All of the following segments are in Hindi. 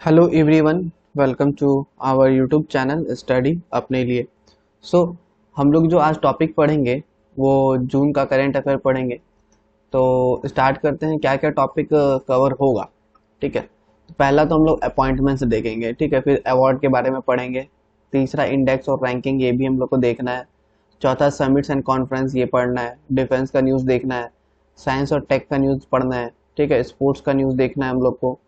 Hello everyone, welcome to our YouTube channel study अपने लिए। हम लोग जो आज टॉपिक पढ़ेंगे वो जून का करंट अफेयर पढ़ेंगे। तो स्टार्ट करते हैं, क्या क्या टॉपिक कवर होगा। ठीक है, तो पहला तो हम लोग अपॉइंटमेंट्स देखेंगे। ठीक है, फिर अवार्ड के बारे में पढ़ेंगे। तीसरा इंडेक्स और रैंकिंग, ये भी हम लोग को देखना है। चौथा समिट्स एंड कॉन्फ्रेंस, ये पढ़ना है। डिफेंस का न्यूज़ देखना है। साइंस और टेक का न्यूज़ पढ़ना है। ठीक है, स्पोर्ट्स का न्यूज़ देखना है हम लोग को।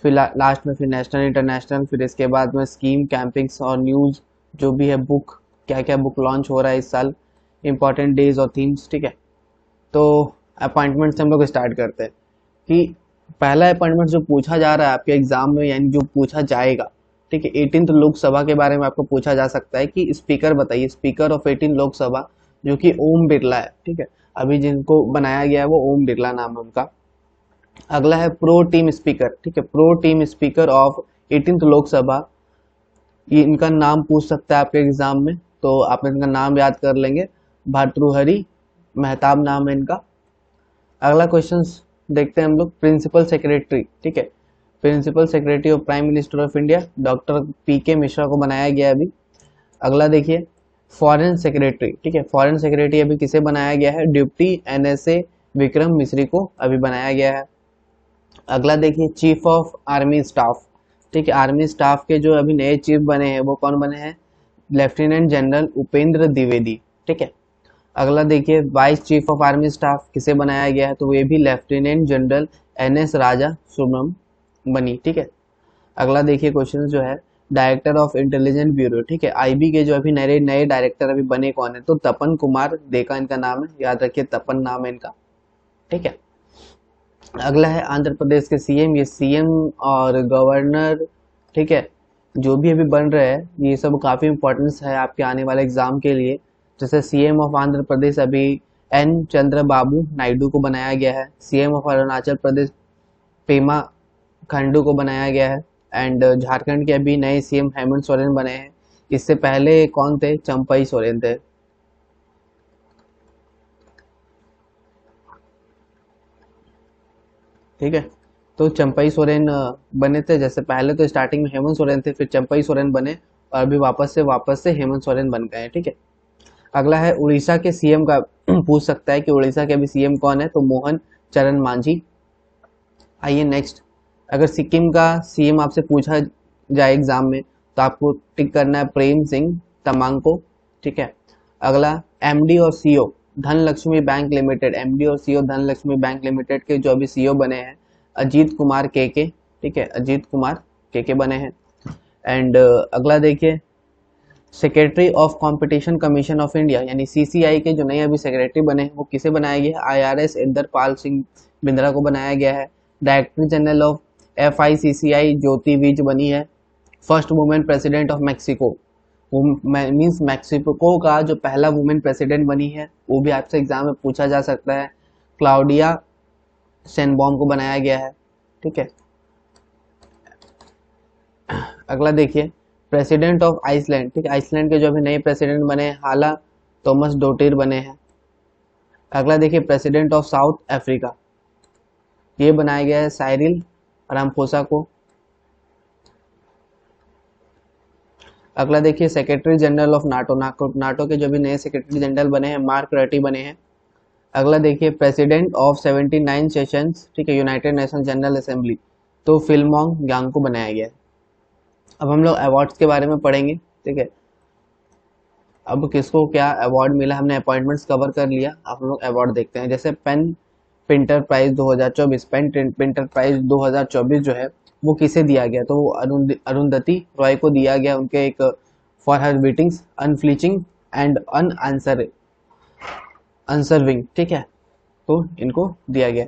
फिर लास्ट में फिर नेशनल इंटरनेशनल, फिर इसके बाद में स्कीम कैंपिंग्स और न्यूज़ जो भी है, बुक क्या क्या बुक लॉन्च हो रहा है इस साल, इंपॉर्टेंट डेज और थीम्स। ठीक है, तो अपॉइंटमेंट से हम लोग स्टार्ट करते हैं कि पहला अपॉइंटमेंट जो पूछा जा रहा है आपके एग्जाम में, यानी जो पूछा जाएगा। ठीक है, 18th लोकसभा के बारे में आपको पूछा जा सकता है कि स्पीकर बताइए, स्पीकर ऑफ 18 लोकसभा, जो कि ओम बिरला है। ठीक है, अभी जिनको बनाया गया है वो ओम बिरला नाम है उनका। अगला है प्रो टीम स्पीकर। ठीक है, pro team speaker of 18th Lok Sabha, ये इनका नाम पूछ सकता है आपके एग्जाम में, तो आप इनका नाम याद कर लेंगे। भर्तृहरि मेहताब नाम है इनका। अगला क्वेश्चन देखते हैं हम लोग, प्रिंसिपल सेक्रेटरी। ठीक है, principal secretary of prime minister of India doctor P K Mishra को बनाया गया है अभी। अगला देखिए, फॉरेन सेक्रेटरी। ठीक है, फॉरेन सेक्रेटरी अभी किसे बनाया गया है? डिप्टी एनएसए विक्रम मिश्री को अभी बनाया गया है। अगला देखिए, चीफ ऑफ आर्मी स्टाफ। ठीक है, आर्मी स्टाफ के जो अभी नए चीफ बने हैं वो कौन बने हैं? Lieutenant general Upendra Dwivedi. ठीक है, अगला देखिए, vice chief of army staff किसे बनाया गया है? तो ये भी लेफ्टिनेंट जनरल एनएस राजा सुब्रम बनी। ठीक है, अगला देखिए क्वेश्चन जो है, डायरेक्टर ऑफ इंटेलिजेंस ब्यूरो। ठीक है, आईबी के जो अभी नए नए डायरेक्टर अभी बने कौन है? तो तपन कुमार देका इनका नाम है, याद रखिए तपन नाम है इनका। ठीक है, अगला है आंध्र प्रदेश के सीएम। ये सीएम और गवर्नर, ठीक है, जो भी अभी बन रहे हैं ये सब काफी इंपॉर्टेंस है आपके आने वाले एग्जाम के लिए। जैसे सीएम ऑफ आंध्र प्रदेश अभी एन चंद्रबाबू नायडू को बनाया गया है। सीएम ऑफ अरुणाचल प्रदेश पेमा खंडू को बनाया गया है। एंड झारखंड के अभी नए सीएम हेमंत सोरेन बने हैं। इससे पहले कौन थे? चंपई सोरेन थे। ठीक है, तो चंपई सोरेन बने थे। जैसे पहले तो स्टार्टिंग में हेमंत सोरेन थे, फिर चंपई सोरेन बने, और अभी वापस से हेमंत सोरेन बन गए हैं। ठीक है, अगला है उड़ीसा के सीएम का पूछ सकता है कि उड़ीसा के अभी सीएम कौन है? तो मोहन चरण मांझी। आइए नेक्स्ट, अगर सिक्किम का सीएम आपसे पूछा जाए एग्जाम में तो आपको टिक करना है प्रेम सिंह तमांग को। ठीक है, अगला एमडी और CEO Dhanlaxmi bank limited, MD और सीईओ धनलक्ष्मी बैंक लिमिटेड के जो अभी सीईओ बने हैं, अजीत कुमार केके। ठीक है, अजीत कुमार केके बने हैं। एंड अगला देखिए, secretary of competition commission of India यानी सीसीआई के जो नए अभी सेक्रेटरी बने हैं वो किसे बनाया गया है? आईआरएस इंदरपाल सिंह बिंद्रा को बनाया गया है। डायरेक्टर जनरल ऑफ एफआईसीसीआई ज्योति विज बनी है। First women president of Mexico, means Mexico का जो पहला वुमेन प्रेसिडेंट बनी है, वो भी आपसे एग्जाम में पूछा जा सकता है। क्लाउडिया सेनबॉम को बनाया गया है। ठीक है, अगला देखिए, प्रेसिडेंट ऑफ आइसलैंड। ठीक है, आइसलैंड के जो अभी नए प्रेसिडेंट बने हैं, हाला थॉमस डोटिर बने हैं। अगला देखिए, प्रेसिडेंट ऑफ साउथ अफ्रीका, ये बनाया गया है साइरिल रामफोसा को। अगला देखिए, secretary general of NATO, NATO के जो भी नए सेक्रेटरी जनरल बने हैं, मार्क रटी बने हैं। अगला देखिए, प्रेसिडेंट ऑफ 79 सेशंस, ठीक है, यूनाइटेड नेशन जनरल असेंबली, तो फिल्मोंग यांग को बनाया गया है। अब हम लोग अवार्ड्स के बारे में पढ़ेंगे। ठीक है, अब किसको क्या अवार्ड मिला, हमने अपॉइंटमेंट्स कवर कर लिया, अब हम लोग अवार्ड देखते हैं। जैसे PEN Pinter Prize 2024, PEN Pinter Prize 2024 जो है वो किसे दिया गया? तो वो अरुंधति रॉय को दिया गया, उनके एक for her beatings unflinching and unswerving. ठीक है, तो इनको दिया गया।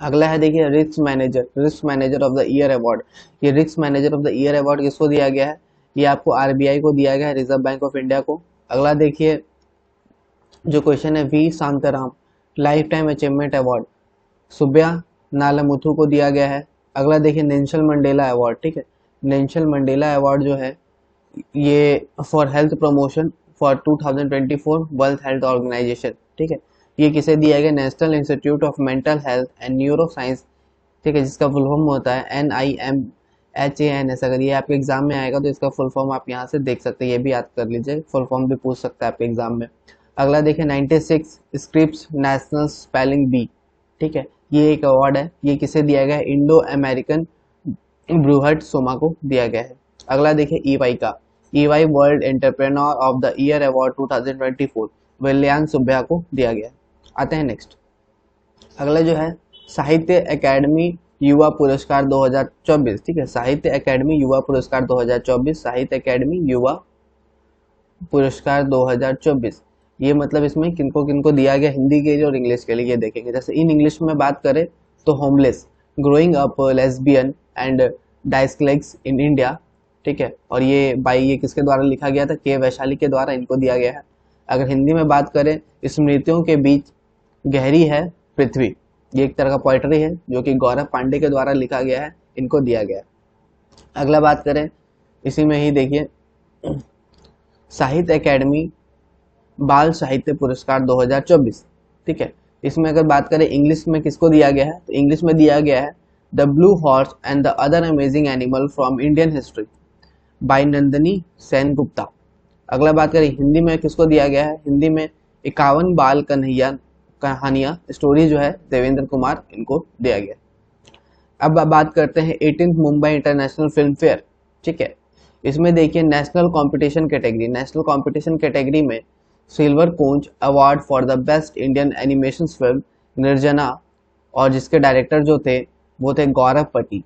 अगला है देखिए, risk manager of the year award. ये risk manager of the year award किसको दिया गया है? ये आपको आरबीआई को दिया गया है, रिजर्व बैंक ऑफ इंडिया को। अगला देखिए, जो क्वेश्चन है, V Shantaram lifetime achievement award Subbiah Nallamuthu को दिया गया है। अगला देखिए, नेल्सन मंडेला अवार्ड। ठीक है, नेल्सन मंडेला अवार्ड जो है ये for health promotion for 2024 World Health Organization. ठीक है, ये किसे दिया गया? National Institute of Mental Health and Neuro Science. ठीक है, जिसका फुल फॉर्म होता है HANS। अगर ये आपके एग्जाम में आएगा तो इसका फुल फॉर्म आप यहाँ से देख सकते हैं, ये भी याद कर लीजिए, फुल फॉर्म भी पूछ सकता है आपके एग्जाम में। अगला देखिए 96 स्क्रिप्स नेशनल स्पेलिंग बी। ठीक है, ये एक अवार्ड है, ये किसे दिया गया है? इंडो अमेरिकन ब्रूहट सोमा को दिया गया है। अगला देखिए EY का, EY world entrepreneur of the year award 2024 William Subba को दिया गया है। आते हैं नेक्स्ट, अगला जो है साहित्य अकादमी युवा पुरस्कार 2024। ठीक है, साहित्य अकादमी युवा पुरस्कार 2024, साहित्य अकादमी युवा पुरस्कार 2024। ये मतलब इसमें किनको किनको दिया गया, हिंदी के लिए और इंग्लिश के लिए, ये देखेंगे। जैसे इन इंग्लिश में बात करें तो homeless, growing up lesbian and dyslexic in India. ठीक है, और ये किसके द्वारा लिखा गया था? के वैशाली के द्वारा इनको दिया गया है। अगर हिंदी में बात करें, स्मृतियों के बीच गहरी है पृथ्वी, ये एक तरह का पोइट्री है जो कि गौरव पांडे के द्वारा लिखा गया है, इनको दिया गया है। अगला बात करें, इसी में ही देखिए साहित्य अकादमी बाल साहित्य पुरस्कार 2024। ठीक है, इसमें अगर बात करें इंग्लिश में किसको दिया गया है, तो इंग्लिश में दिया गया है the blue horse and the other amazing animal from Indian history by Nandini Sen Gupta. अगला बात करें हिंदी में किसको दिया गया है, हिंदी में 51 बाल कहानियां स्टोरी जो है देवेंद्र कुमार, इनको दिया गया। अब बात करते हैं 18th Mumbai international film fair. ठीक है, इसमें देखिए national competition category, national competition category में silver conch award for the best Indian animation film Nirjana, और जिसके डायरेक्टर जो थे वो थे गौरव पटी।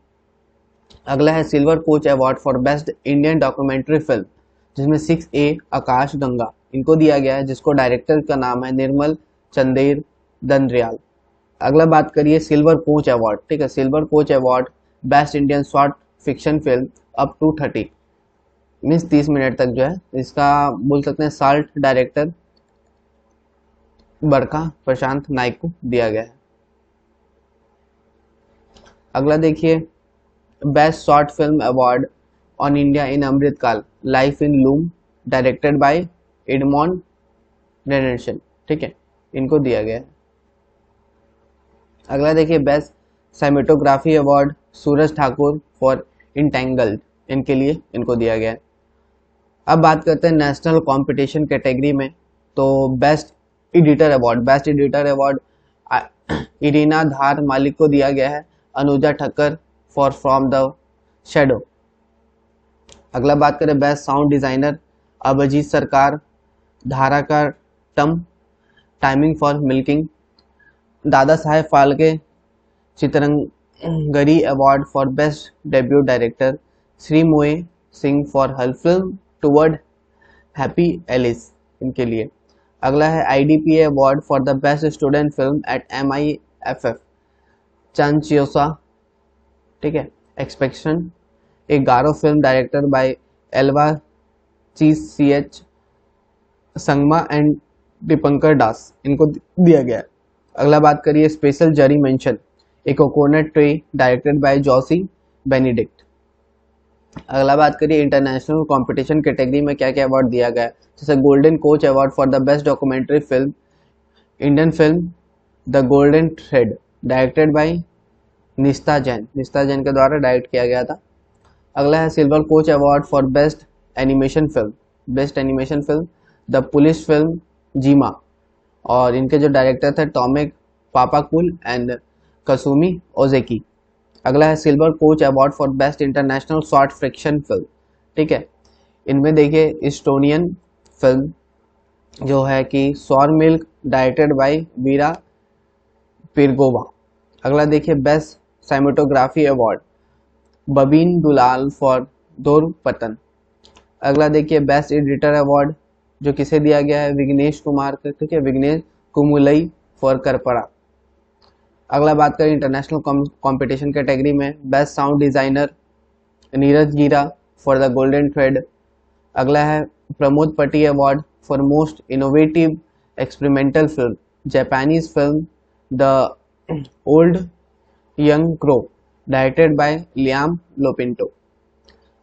अगला है silver conch award for best Indian documentary film, जिसमें 6A आकाश गंगा, इनको दिया गया है, जिसको डायरेक्टर का नाम है निर्मल चंदेर दंद्रियाल। अगला बात करिए सिल्वर कोच अवार्ड। ठीक है, silver conch award best Indian short fiction film up to 30 means 30 minute तक जो है, इसका बोल सकते हैं साल्ट डायरेक्टर बरखा प्रशांत नाइक को दिया गया है। अगला देखिए best short film award on India in Amritkaal life in loom directed by Edmond Renalson. ठीक है, इनको दिया गया है। अगला देखिए best cinematography award Suraj Thakur for entangled, इनके लिए इनको दिया गया है। अब बात करते हैं नेशनल कंपटीशन कैटेगरी में, तो best editor award, best editor award Irina Dhar Malik को दिया गया है, Anuja Thakkar for from the shadow. अगला बात करें बेस्ट साउंड डिजाइनर अभिजीत सरकार धारा का timing for milking. Dada Saheb Phalke Chitrangari award for best debut director Sreemoyee Singh for her film toward happy alleys, इनके लिए। अगला है IDPA award for the best student film at MIFF Chanchisoa. ठीक है, एक्सपेक्शन एक Garo film director by Elva CH Sangma and Dipankar Das, इनको दिया गया है। अगला बात करिए special jury mention a coconut tree directed by Josy Benedict. अगला बात करिए इंटरनेशनल कंपटीशन कैटेगरी में क्या क्या अवार्ड दिया गया है, जैसे golden conch award for the best documentary film Indian film the golden thread directed by Nishtha Jain, Nishtha Jain के द्वारा डायरेक्ट किया गया था। अगला है silver conch award for best animation film, best animation film the police film जीमा, और इनके जो डायरेक्टर थे टॉमिक पापाकुल एंड कसुमी ओजेकी। अगला है silver conch award for best international short fiction film. ठीक है, इनमें देखिए इस्टोनियन फिल्म जो है कि सॉर मिल्क डायरेक्टेड बाय वीरा पिरगोवा। अगला देखिए best cinematography award बबीन Dulal for दौर पतन। अगला देखिए बेस्ट एडिटर अवार्ड जो किसे दिया गया है, विघ्नेश कुमार, ठीक है, विघ्नेश कुमुलई फॉर करपड़ा। अगला बात करें इंटरनेशनल कंपटीशन कैटेगरी में best sound designer Neeraj Gera for the golden thread. अगला है Pramod Pati award for most innovative experimental film Japanese film the old young crow directed by Liam Lopinto.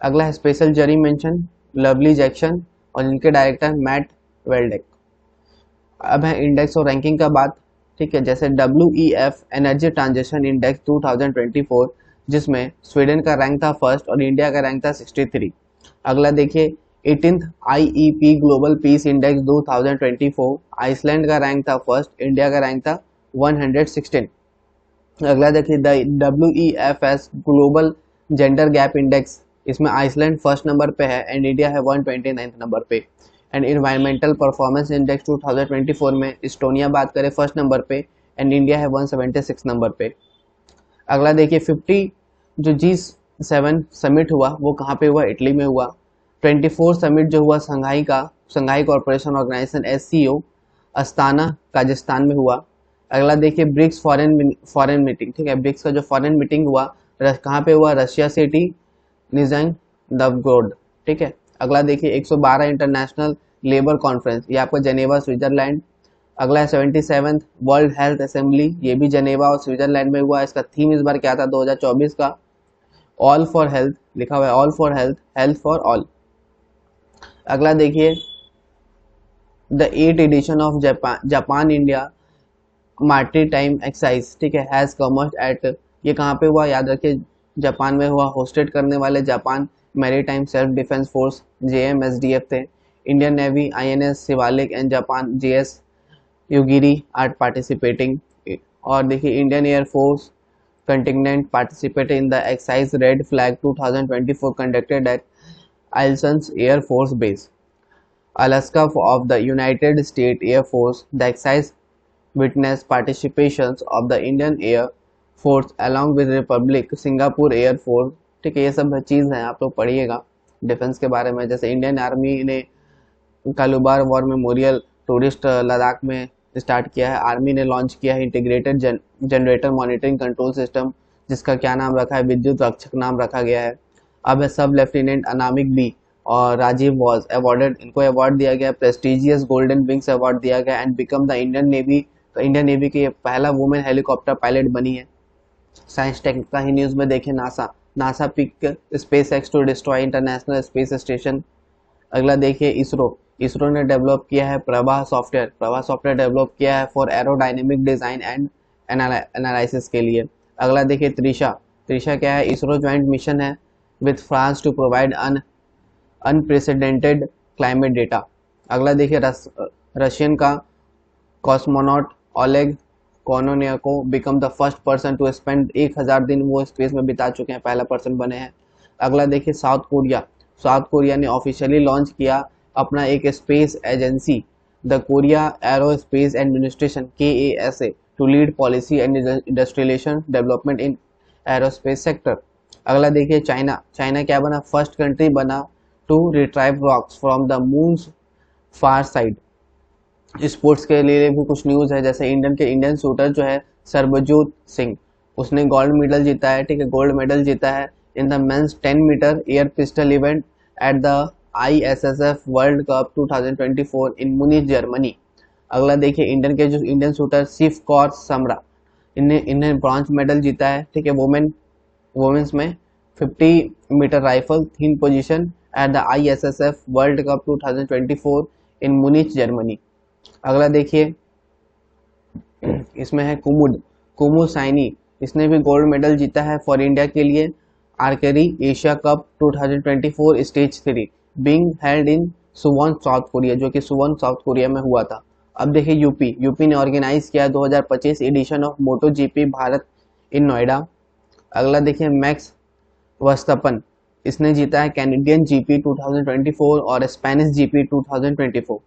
अगला है special jury mention lovely Jackson और इनके डायरेक्टर मैट वेल्डेक। अब है इंडेक्स और रैंकिंग का बात। ठीक है, जैसे WEF एनर्जी ट्रांजिशन इंडेक्स 2024 जिसमें स्वीडन का रैंक था फर्स्ट और इंडिया का रैंक था 63। अगला देखिए 18th IEP global peace index 2024, Iceland का रैंक था फर्स्ट, इंडिया का रैंक था 116। अगला देखिए WEFS global gender gap index, इसमें आइसलैंड फर्स्ट नंबर पे है एंड इंडिया है 129 नंबर पे। एंड इन्वायरमेंटल परफॉर्मेंस इंडेक्स 2024 में इस्टोनिया बात करें फर्स्ट नंबर पे एंड इंडिया है 176 नंबर पे। अगला देखिए 50 जो G7 समिट हुआ वो कहाँ पे हुआ, इटली में हुआ। 24 समिट जो हुआ Shanghai corporation organisation SCO Astana Kazakhstan में हुआ। अगला देखिए ब्रिक्स फॉरेन मीटिंग, ठीक है, ब्रिक्स का जो फॉरेन मीटिंग हुआ कहाँ पे हुआ, रशिया सिटी निजाम नवगोर्ड, ठीक है। अगला देखिए 112 इंटरनेशनल लेबर कॉन्फ्रेंस, ये आपका जेनेवा स्विट्जरलैंड। अगला है 77th वर्ल्ड हेल्थ असेंबली, ये भी जेनेवा और स्विट्जरलैंड में हुआ। इसका थीम इस बार क्या था 2024 का, ऑल फॉर हेल्थ लिखा हुआ है, all for health, health for all. अगला देखिए the 8th edition of Japan India maritime टाइम एक्सरसाइज, ठीक है, हैज कमर्स एट, ये कहाँ पे हुआ याद रखिए, जापान में हुआ। होस्टेड करने वाले Japan maritime self defence force JMSDF थे। Indian navy INS Shivalik and Japan JS Yugiri are participating. और देखिए Indian air force contingent participate in the exercise red flag 2024 conducted at Eielson air force base Alaska of the United States Air Force. The exercise witnessed participations of the Indian Air Force along with Republic Singapore Air Force, ठीक है, ये सब चीज़ हैं, आप लोग पढ़िएगा डिफेंस के बारे में। जैसे इंडियन आर्मी ने कालूबार वॉर मेमोरियल टूरिस्ट लद्दाख में स्टार्ट किया है। आर्मी ने लॉन्च किया है integrated generator monitoring control system, जिसका क्या नाम रखा है, विद्युत रक्षक नाम रखा गया है। अब है सब लेफ्टिनेंट अनामिक बी और राजीव वॉज अवार्डेड, इनको अवार्ड दिया गया, प्रेस्टिजियस गोल्डन विंग्स अवार्ड दिया गया and become the Indian navy, तो इंडियन नेवी की पहला वुमेन हेलीकॉप्टर पायलट बनी है। साइंस टेक का ही न्यूज़ में देखें, NASA pick SpaceX to destroy International Space Station. अगला देखिए इसरो ने डेवलप किया है प्रभा सॉफ्टवेयर डेवलप किया है for aerodynamic design and analysis के लिए। अगला देखिए त्रिशा क्या है, इसरो ज्वाइंट मिशन है with France to provide unprecedented climate data. अगला देखिए रशियन का cosmonaut Oleg Kononenko become the first person to spend 1000 दिन वो स्पेस में बिता चुके हैं, पहला पर्सन बने हैं। अगला देखिए साउथ कोरिया ने ऑफिशियली लॉन्च किया अपना एक space agency, the Korea Aerospace Administration KASA, to lead policy and industrialization development in aerospace sector. अगला देखिए चाइना क्या बना, फर्स्ट कंट्री बना to retrieve rocks from the moon's far side. Sports के लिए भी कुछ न्यूज़ है, जैसे इंडियन शूटर जो है सरबजोत सिंह, उसने गोल्ड मेडल जीता है, ठीक है, गोल्ड मेडल जीता है in the men's 10 metre air pistol event at the ISSF world cup 2024 in Munich Germany. अगला देखिए इंडियन शूटर सिफ कौर समरा, इन्हें ब्रॉन्ज मेडल जीता है, ठीक है, वुमेन्स में 50 metre rifle three position at the ISSF world cup 2024 in Munich Germany. अगला देखिए इसमें है कुमुद साइनी, इसने भी गोल्ड मेडल जीता है फॉर इंडिया के लिए archery Asia cup 2024 stage 3 being held in Suwon south Korea, जो कि सुवॉन साउथ कोरिया में हुआ था। अब देखिए यूपी ने ऑर्गेनाइज किया 2025 edition of moto GP Bharat in Noida. अगला देखिए मैक्स वर्स्टपन, इसने जीता है कैनेडियन GP 2024 और स्पेनिश GP 2024।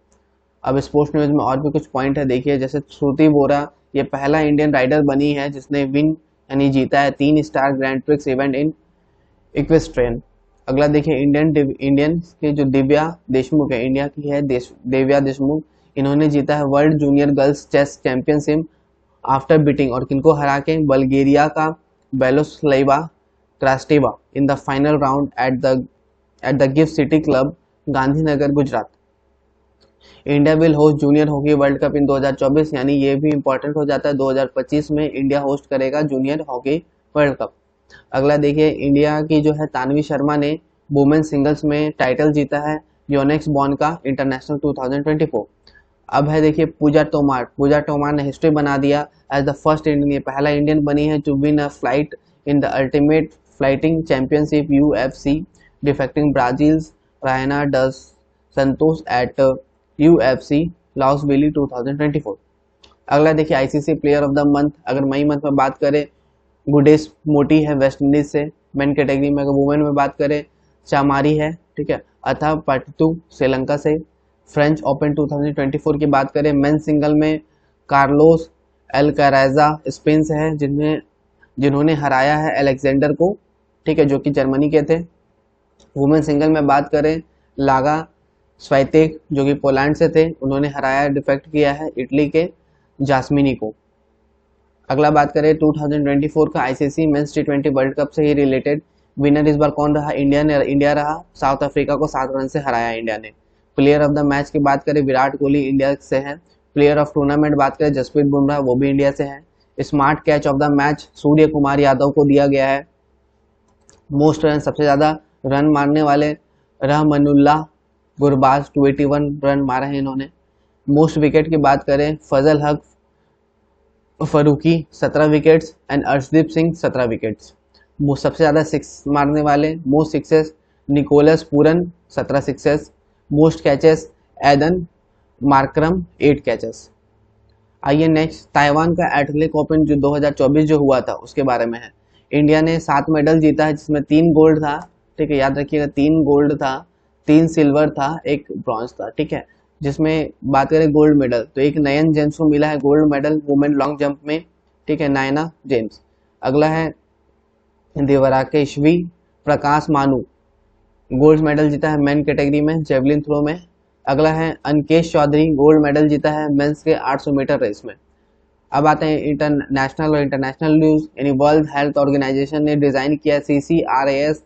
अब स्पोर्ट्स न्यूज़ में और भी कुछ पॉइंट है, देखिए जैसे श्रुति बोरा ये पहला इंडियन राइडर बनी है जिसने विन यानी जीता है 3 star grand prix event in equestrian. अगला देखिए इंडियन के जो दिव्या देशमुख है, इंडिया की है दिव्या देशमुख, इन्होंने जीता है world junior girls chess championship after beating, और किनको हरा के, बल्गेरिया का Beloslava Krasteva in the final round at the gift city club Gandhinagar Gujarat. India will host junior hockey world cup in 2024, यानी ये भी इंपॉर्टेंट हो जाता है, 2025 में इंडिया होस्ट करेगा जूनियर हॉकी वर्ल्ड कप। अगला देखिए इंडिया की जो है तानवी शर्मा ने वुमेन सिंगल्स में टाइटल जीता है योनेक्स बॉर्न का इंटरनेशनल 2024। अब है देखिए पूजा तोमार ने हिस्ट्री बना दिया एज द फर्स्ट इंडियन, पहला इंडियन बनी है to win a flight in the Ultimate Fighting Championship UFC, defecting Brazil's Raina dos Santos at UFC Louisville 2024। अगला देखिए ICC player of the month, अगर मई मंथ में बात करें गुडेस मोटी है वेस्ट इंडीज से मेन कैटेगरी में। अगर वुमेन में बात करें चामारी है, ठीक है, अथा पाटितु श्रीलंका से। फ्रेंच ओपन 2024 की बात करें मेन सिंगल में कार्लोस एल्काराजा स्पेन से है जिन्होंने हराया है अलेक्जेंडर को, ठीक है, जो कि जर्मनी के थे। वुमेन सिंगल में बात करें लागा स्वाइतेक जो कि पोलैंड से थे, उन्होंने हराया डिफेक्ट किया है इटली के जास्मिनी को। अगला बात करें 2024 का आईसीसी मेंस टी20 वर्ल्ड कप से ही रिलेटेड विनर इस बार कौन रहा? इंडिया रहा। साउथ अफ्रीका को 7 रन से हराया इंडिया ने। प्लेयर ऑफ द मैच की बात करें विराट कोहली इंडिया से है। प्लेयर ऑफ टूर्नामेंट बात करें जसप्रीत बुमराह, वो भी इंडिया से है। Smart catch of the match Suryakumar Yadav को दिया गया है। मोस्ट रन सबसे ज्यादा रन मारने वाले रहमानुल्लाह गुरबाज 281 रन मारे हैं इन्होंने। मोस्ट विकेट की बात करें Fazal Haq Farooqi 17 wickets and Arshdeep Singh 17 wickets. सबसे ज़्यादा सिक्स मारने वाले most sixes Nicholas Pooran 17 sixes. Most catches Aiden Markram 8 catches. आइए नेक्स्ट ताइवान का एथलेटिक ओपन जो 2024 जो हुआ था उसके बारे में है। इंडिया ने 7 मेडल जीता है जिसमें 3 गोल्ड था, ठीक है, याद रखिएगा 3 गोल्ड था, 3 सिल्वर था, 1 ब्रॉन्ज था, ठीक है। जिसमें बात करें गोल्ड मेडल तो एक नयन जेम्स को मिला है gold medal women long jump में, ठीक है, नयना जेम्स। अगला है दिवराकेशवी प्रकाश मानू गोल्ड मेडल जीता है मेन कैटेगरी में जेवलिन थ्रो में। अगला है अनकेश चौधरी गोल्ड मेडल जीता है मेंस के 800 मीटर रेस में। अब आते हैं इंटरनेशनल और इंटरनेशनल न्यूज। यानी वर्ल्ड हेल्थ ऑर्गेनाइजेशन ने डिजाइन किया CCRAS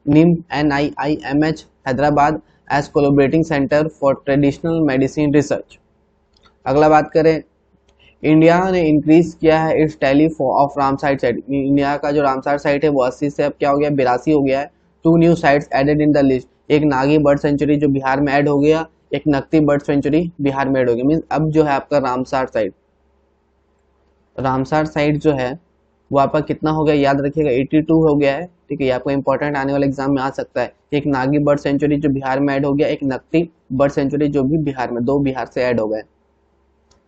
निम NIIMH Hyderabad as collaborating centre for traditional medicine research. अगला बात करें इंडिया ने इंक्रीज किया है its tally of Ramsar site. India का जो रामसार साइट है वो 80 से अब क्या हो गया 82 हो गया है। 2 new sites added in the list, एक नागी बर्ड सेंचुरी जो बिहार में ऐड हो गया, एक नकती बर्ड सेंचुरी बिहार में ऐड हो गया। मीन्स अब जो है आपका रामसार साइट जो है वो आपका कितना हो गया याद रखिएगा 82 हो गया है, ठीक है। ये आपको इंपॉर्टेंट आने वाले एग्जाम में आ सकता है। एक नागी बर्ड सेंचुरी जो बिहार में ऐड हो गया, एक नकती बर्ड सेंचुरी जो भी बिहार में, 2 बिहार से ऐड हो गए।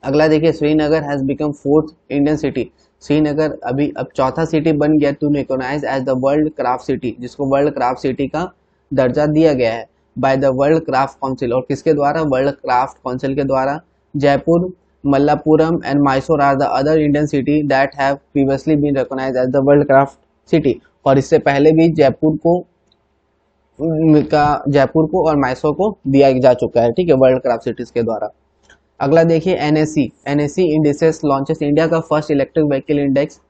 अगला देखिए Srinagar has become 4th Indian city. Srinagar अभी अब 4था सिटी बन गया to recognise as the world craft city, जिसको वर्ल्ड क्राफ्ट सिटी का दर्जा दिया गया है by the world Craft Council. और किसके द्वारा? वर्ल्ड क्राफ्ट काउंसिल के द्वारा। Jaipur, Mallapuram and Mysore are the other Indian city that have previously been recognised as the world craft city. और इससे पहले भी जयपुर को और मैसूर को दिया जा चुका है, ठीक है, वर्ल्ड क्राफ्ट सिटीज के द्वारा। अगला देखिए NSE इंडिसेस लॉन्चेस इंडिया का first electric vehicle index.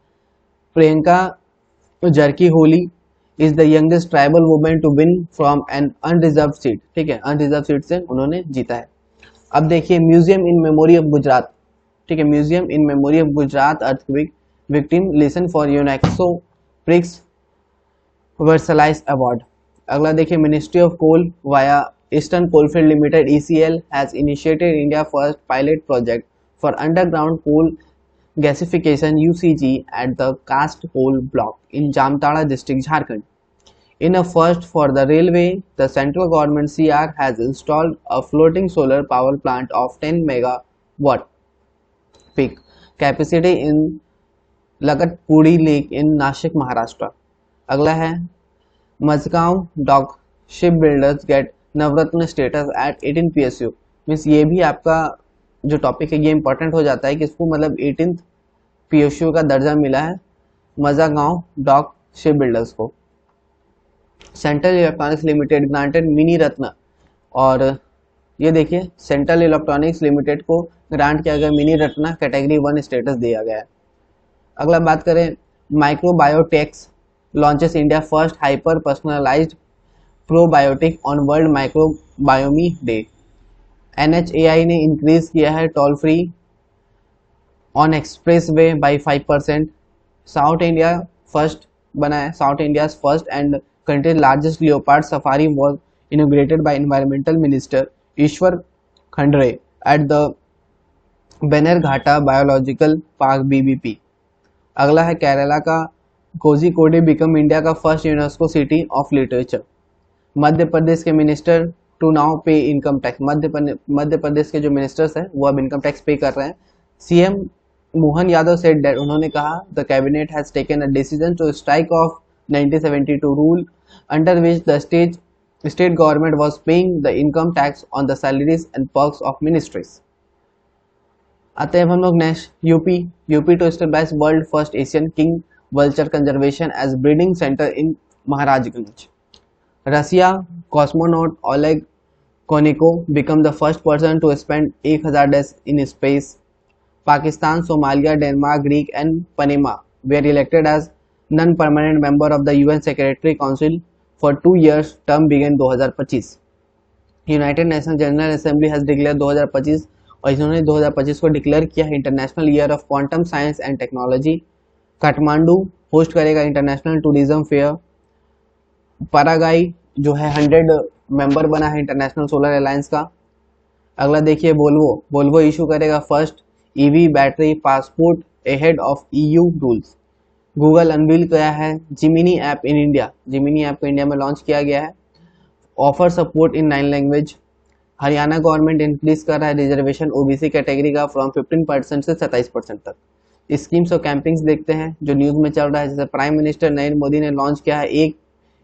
Priyanka Jarkiholi is the youngest tribal women to win from an unreserve seat, ठीक है, अनरिजर्व सीट से उन्होंने जीता है। अब देखिए museum in memory of Gujarat, ठीक है, museum in memory of Gujarat earthquake victim listen for UNESCO Prix Versailles award. अगला देखिए ministry of coal via Eastern Coalfield Limited ECL has initiated India's first pilot project for underground coal gasification UCG at the Cast Coal Block in Jamtara district, Jharkhand. In a first for the railway, the central government CR has installed a floating solar power plant of 10 megawatt peak capacity in Lagatpuri Lake in Nashik, Maharashtra. अगला है Mazagon dock ship builders get Navratna status at 18 PSU। Means ये भी आपका जो टॉपिक है ये इंपॉर्टेंट हो जाता है कि इसको मतलब 18th PSU का दर्जा मिला है मजागांव डॉक शिप बिल्डर्स को। Central electronics limited granted mini Ratna, और ये देखिए सेंट्रल इलेक्ट्रॉनिक्स लिमिटेड को ग्रांट किया गया मिनी रत्न कैटेगरी 1 स्टेटस दिया गया है। अगला बात करें Microbiotex launches India first hyper personalised probiotic on world microbiome day. NHAI ने इंक्रीज किया है toll free on expressway by 5%। South India first बना है, south India first and country largest leopard safari was inaugurated by environmental minister Eshwar Khandre at the Bannerghatta biological park BBP। अगला है केरला का कोझिकोड बिकम इंडिया का first UNESCO city of literature. Madhya Pradesh के मिनिस्टर टू नाउ पे इनकम टैक्स, मध्य प्रदेश के जो मिनिस्टर्स हैं वो अब इनकम टैक्स पे कर रहे हैं। CM Mohan Yadav said that, उन्होंने कहा the cabinet has taken a decision to strike off 1972 rule under which the state government was paying the income tax on the salaries and perks of ministries. आते हैं हम लोग next UP to establish world first Asian king vulture conservation एज breeding centre in Maharajganj. Russia cosmonaut Oleg Kononenko become the first person to spend 1000 days in space. Pakistan, Somalia, Denmark, Greek and Panama were elected as non-permanent member of the UN Security Council for 2 years. Term began 2025. United nation general assembly has declare 2025 और इन्होंने 2025 को डिक्लेयर किया है international year of quantum science and technology. Kathmandu host करेगा इंटरनेशनल टूरिज्म फेयर। परागाई जो है 100 मेंबर बना है इंटरनेशनल सोलर अलायंस का। अगला देखिए वोल्वो इशू करेगा first EV battery passport ahead of EU rules. Google unveil किया है Gemini app in India, Gemini app को इंडिया में लॉन्च किया गया है। Offer support in 9 language. Haryana government increase कर रहा है रिजर्वेशन ओबीसी कैटेगरी का फ्रॉम 15% से 27% तक। स्कीम्स और कैंपिंग्स देखते हैं जो न्यूज में चल रहा है, जैसे प्राइम मिनिस्टर नरेंद्र मोदी ने लॉन्च किया है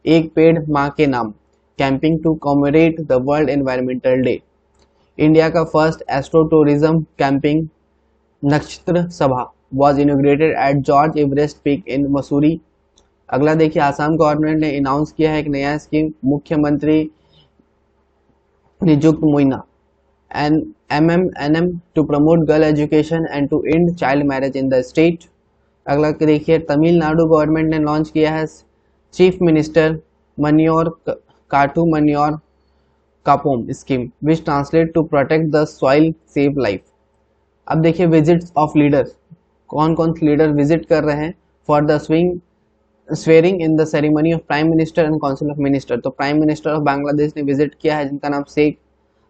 एक पेड़ माँ के नाम campaign to commemorate the world environmental day. India का first astro tourism campaign Nakshatra Sabha was inaugurated at George Everest peak in Mussoorie. अगला देखिए आसाम गवर्नमेंट ने अनाउंस किया है एक नया स्कीम मुख्यमंत्री निजुक्त मुइना एन MMNM to promote girl education and to end child marriage in the state. अगला देखिए तमिलनाडु गवर्नमेंट ने लॉन्च किया है chief minister Mannuyir Kaathu Mannuyir Kaappom scheme which translate to protect the soil save life. अब देखिए विजिट्स ऑफ लीडर्स, कौन कौन लीडर विजिट कर रहे हैं for the swearing in the ceremony of prime minister and council of minister. तो प्राइम मिनिस्टर ऑफ बांग्लादेश ने विजिट किया है जिनका नाम शेख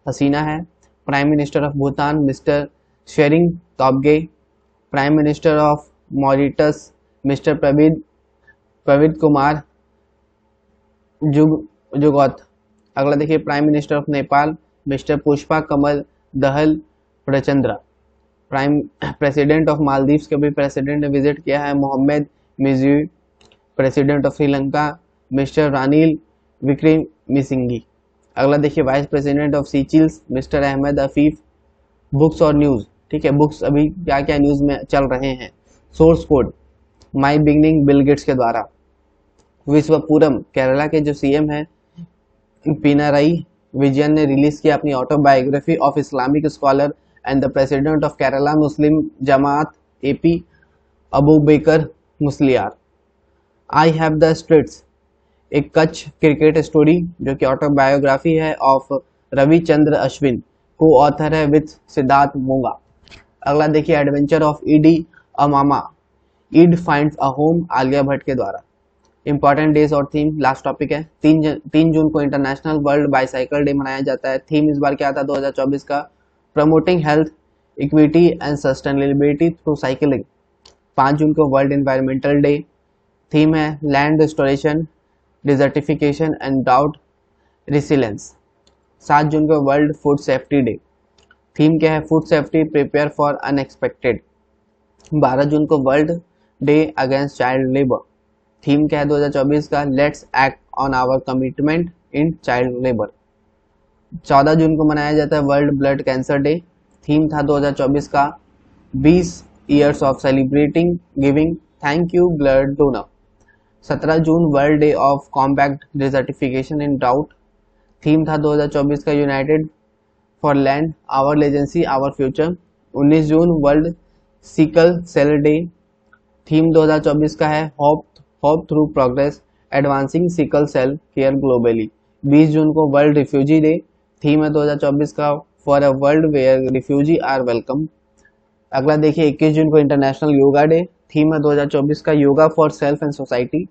हसीना है। Prime minister of Bhutan mister Tshering Tobgay. Prime minister of Mauritius mister Pravind Kumar Jugnauth. अगला देखिए prime minister of Nepal mister Pushpa Kamal Dahal Prachanda. Prime president of Maldives के भी प्रेसिडेंट ने विजिट किया है Mohamed Mizzi. President of Sri Lanka mister Ranil Wickremesinghe. अगला देखिए vice president of Seychelles mister Ahmed Afif. Books और न्यूज़, ठीक है, बुक्स अभी क्या क्या न्यूज़ में चल रहे हैं। सोर्स कोड माई बिगनिंग बिल गेट्स के द्वारा। विश्वपुरम केरला के जो सीएम है पिनाराई विजयन ने रिलीज किया अपनी autobiography of Islamic scholar and the president of Kerala Muslim Jamaat AP Abubakar Musliyar. I have the streets एक कच्छ क्रिकेट स्टोरी जो कि ऑटोबायोग्राफी है ऑफ रविचंद्र अश्विन, को ऑथर है विथ सिद्धार्थ मोंगा। अगला देखिए adventure of Ed a mamma Ed finds a home Alia Bhatt के द्वारा। इंपॉर्टेंट डेज और थीम लास्ट टॉपिक है। 3 जून को इंटरनेशनल वर्ल्ड बाईसाइकिल डे मनाया जाता है। थीम इस बार क्या था 2024 का, promoting health equity and sustainability through cycling. 5 जून को वर्ल्ड एनवायरमेंटल डे। थीम है land restoration desertification and drought resilience. 7 जून को world food safety day. Theme क्या है, food safety prepare for unexpected. 12 जून को world day against child labour. Theme क्या है 2024 का, let's act on our commitment in child labour. 14 जून को मनाया जाता है world blood cancer day. Theme था 2024 का 20 years of celebrating giving thank you blood donor. 17 जून world day of compact desertification in drought. Theme था 2024 का united for land our legacy our future. 19 जून world sickle cell day. Theme 2024 का है hope through progress advancing sickle cell care globally. 20 जून को वर्ल्ड रिफ्यूजी डे। थीम है 2024 का for a world where refugee are welcome. अगला देखिए 21 जून को इंटरनेशनल योगा डे। थीम है 2024 का yoga for self and society.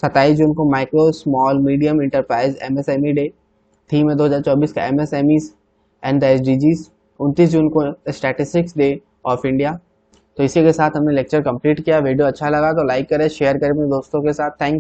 27 जून को micro small medium enterprise MSME day. Theme है 2024 का MSMEs एंड द SDGs। 29 जून को स्टैटिस्टिक्स डे ऑफ इंडिया। तो इसी के साथ हमने लेक्चर कंप्लीट किया। वीडियो अच्छा लगा तो लाइक करें, शेयर करें अपने दोस्तों के साथ। थैंक